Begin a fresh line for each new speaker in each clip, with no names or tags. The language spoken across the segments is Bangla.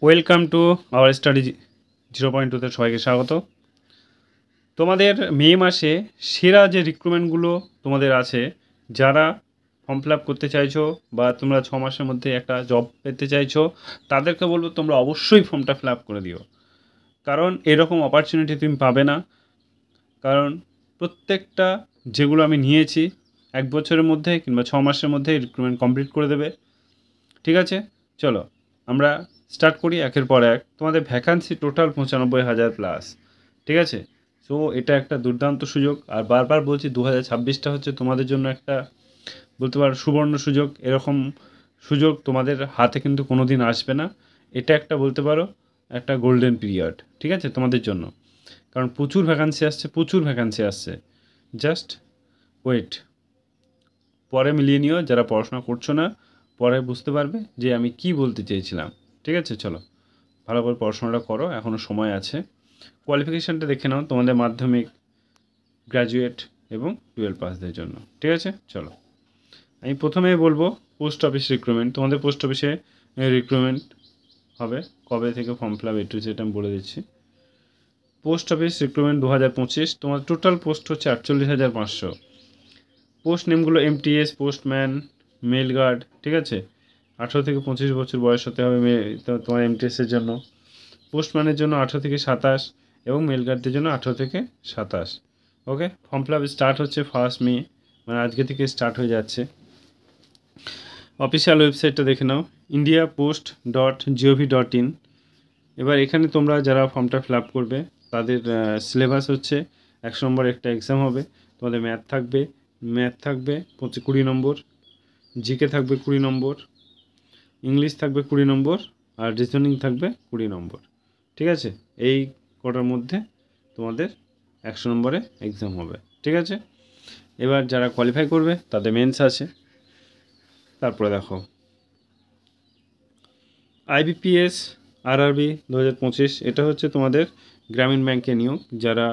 ওয়েলকাম টু আওয়ার স্টাডি 0.2তে সবাইকে স্বাগত। তোমাদের মে মাসে সেরা যে রিক্রুটমেন্টগুলো তোমাদের আছে, যারা ফর্ম ফিল আপ করতে চাইছো বা তোমরা 6 মাসের মধ্যে একটা জব পেতে চাইছো, তাদেরকে বলবো তোমরা অবশ্যই ফর্মটা ফিল আপ করে দিও। কারণ এরকম অপরচুনিটি তুমি পাবে না। কারণ প্রত্যেকটা যেগুলো আমি নিয়েছি 1 বছরের মধ্যে কিংবা 6 মাসের মধ্যে রিক্রুটমেন্ট কমপ্লিট করে দেবে। ঠিক আছে, চলো আমরা স্টার্ট করি একের পর এক। তোমাদের ভ্যাকান্সি টোটাল 95,000 প্লাস। ঠিক আছে, সো এটা একটা দুর্দান্ত সুযোগ। আর বারবার বলছি 2026টা হচ্ছে তোমাদের জন্য একটা বলতে পারো সুবর্ণ সুযোগ। এরকম সুযোগ তোমাদের হাতে কিন্তু কোনো দিন আসবে না। এটা একটা বলতে পারো একটা গোল্ডেন পিরিয়ড। ঠিক আছে তোমাদের জন্য, কারণ প্রচুর ভ্যাকান্সি আসছে। জাস্ট ওয়েট, পরে মিলিয়ে নিও। যারা পড়াশোনা করছো না, পরে বুঝতে পারবে যে আমি কি বলতে চেয়েছিলাম। ঠিক আছে, চলো ভালো করে পড়াশোনাটা করো, এখনও সময় আছে। কোয়ালিফিকেশানটা দেখে নাও তোমাদের মাধ্যমিক, গ্র্যাজুয়েট এবং 12 পাসদের জন্য। ঠিক আছে, চলো আমি প্রথমেই বলবো পোস্ট অফিস রিক্রুটমেন্ট। তোমাদের পোস্ট অফিসে রিক্রুটমেন্ট হবে কবে থেকে, ফর্ম ফিল আপ টু যেটা আমি বলে দিচ্ছি। Post office recruitment 2025। তোমার টোটাল পোস্ট হচ্ছে 48,500। পোস্ট নেমগুলো এমটিএস, পোস্টম্যান, মেল গার্ড। ঠিক আছে, 18 থেকে 25 বছর বয়স হতে হবে তোমার এমটিএসের জন্য। পোস্টম্যানের জন্য 18 থেকে 27 এবং মেল গার্ডদের জন্য 18 থেকে 27। ওকে, ফর্ম ফিল আপ স্টার্ট হচ্ছে 1 মে, মানে আজকে থেকে স্টার্ট হয়ে যাচ্ছে। অফিসিয়াল ওয়েবসাইটটা দেখে নাও, india.post.gov.in। এবার এখানে তোমরা যারা ফর্মটা ফিল আপ করবে তাদের সিলেবাস হচ্ছে 100 নম্বর একটা এক্সাম হবে। তোমাদের ম্যাথ থাকবে 20 নম্বর, জিকে থাকবে 20 নম্বর, ইংলিশ থাকবে 20 নম্বর, আর রিজনিং থাকবে 20 নম্বর। ঠিক আছে, এই কটার মধ্যে তোমাদের 100 নম্বরে এক্সাম হবে। ঠিক আছে, এবার যারা কোয়ালিফাই করবে তাদের মেন্স আছে। তারপরে দেখো আইবিপিএস আরআরবি 2025, এটা হচ্ছে তোমাদের গ্রামীণ ব্যাংকে নিয়োগ। যারা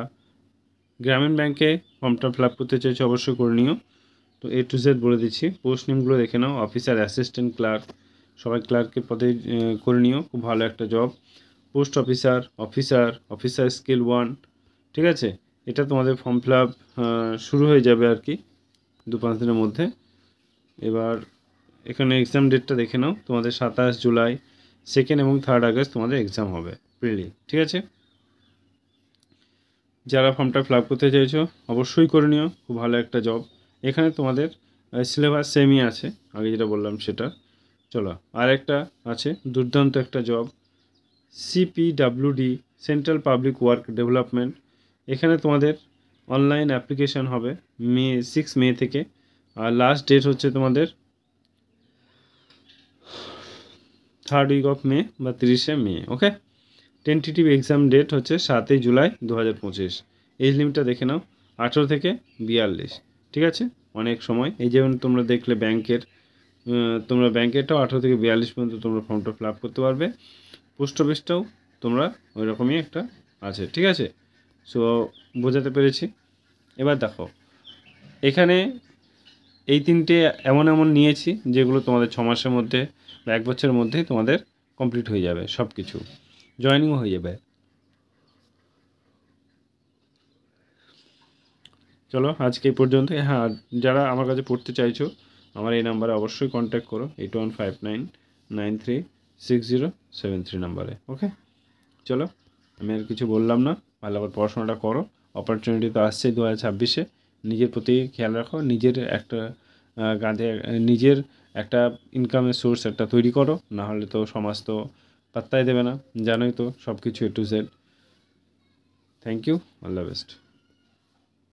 গ্রামীণ ব্যাংকে ফর্মটা ফিল আপ করতে চাইছে অবশ্যই করে নিও। তো A to Z বলে দিচ্ছি, পোস্ট নেমগুলো দেখে নাও। অফিসার, অ্যাসিস্ট্যান্ট ক্লার্ক, সবাই ক্লার্কের পদে করে নিও, খুব ভালো একটা জব। Post officer scale 1। ঠিক আছে, এটা তোমাদের ফর্ম ফিল আপ শুরু হয়ে যাবে আর কি 2-5 দিনের মধ্যে। এবার এখানে এক্সাম ডেটটা দেখে নাও, তোমাদের 27 জুলাই, 2 এবং 3 আগস্ট তোমাদের এক্সাম হবে প্রিলি। ঠিক আছে, যারা ফর্মটা ফিল আপ করতে চাইছো অবশ্যই করে নিও, খুব ভালো একটা জব। এখানে তোমাদের সিলেবাস সেমই আছে, আগে যেটা বললাম সেটা। চলো আর একটা আছে দুর্দান্ত একটা job, CPWD, central public work development. এখানে তোমাদের অনলাইন অ্যাপ্লিকেশন হবে 6 মে থেকে, আর লাস্ট ডেট হচ্ছে তোমাদের 3rd উইক অফ মে বা 30শে মে। ওকে, টেন্টেটিভ এক্সাম ডেট হচ্ছে 7 জুলাই 2025। এজ লিমিটটা দেখে নাও 18 থেকে 42। ঠিক আছে, অনেক সময়। এই যেমন তোমরা দেখলে তোমরা ব্যাংকেরটাও 18 থেকে 42 পর্যন্ত তোমরা ফর্মটা ফিল আপ করতে পারবে। পোস্ট অফিসটাও তোমরা ওই রকমই একটা আছে। ঠিক আছে, সো বোঝাতে পেরেছি। এবার দেখো এখানে এই 3টে এমন নিয়েছি যেগুলো তোমাদের 6 মাসের মধ্যে বা 1 বছরের মধ্যেই তোমাদের কমপ্লিট হয়ে যাবে, সব কিছু জয়েনিংও হয়ে যাবে। চলো আজকে এই পর্যন্ত। হ্যাঁ, যারা আমার কাছে পড়তে চাইছো আমার এই নাম্বারে অবশ্যই কন্ট্যাক্ট করো, 8159936073 নাম্বারে। ওকে, চলো আমি আর কিছু বললাম না, ভালো করে পড়াশোনাটা করো। অপরচুনিটি তো আসছে 2026-এ। নিজের প্রতি খেয়াল রাখো, নিজের একটা নিজের একটা ইনকামের সোর্স একটা তৈরি করো, না হলে তো সমাজ তো পাত্তাই দেবে না। জানোই তো সব কিছু A to Z। Thank you, all the best.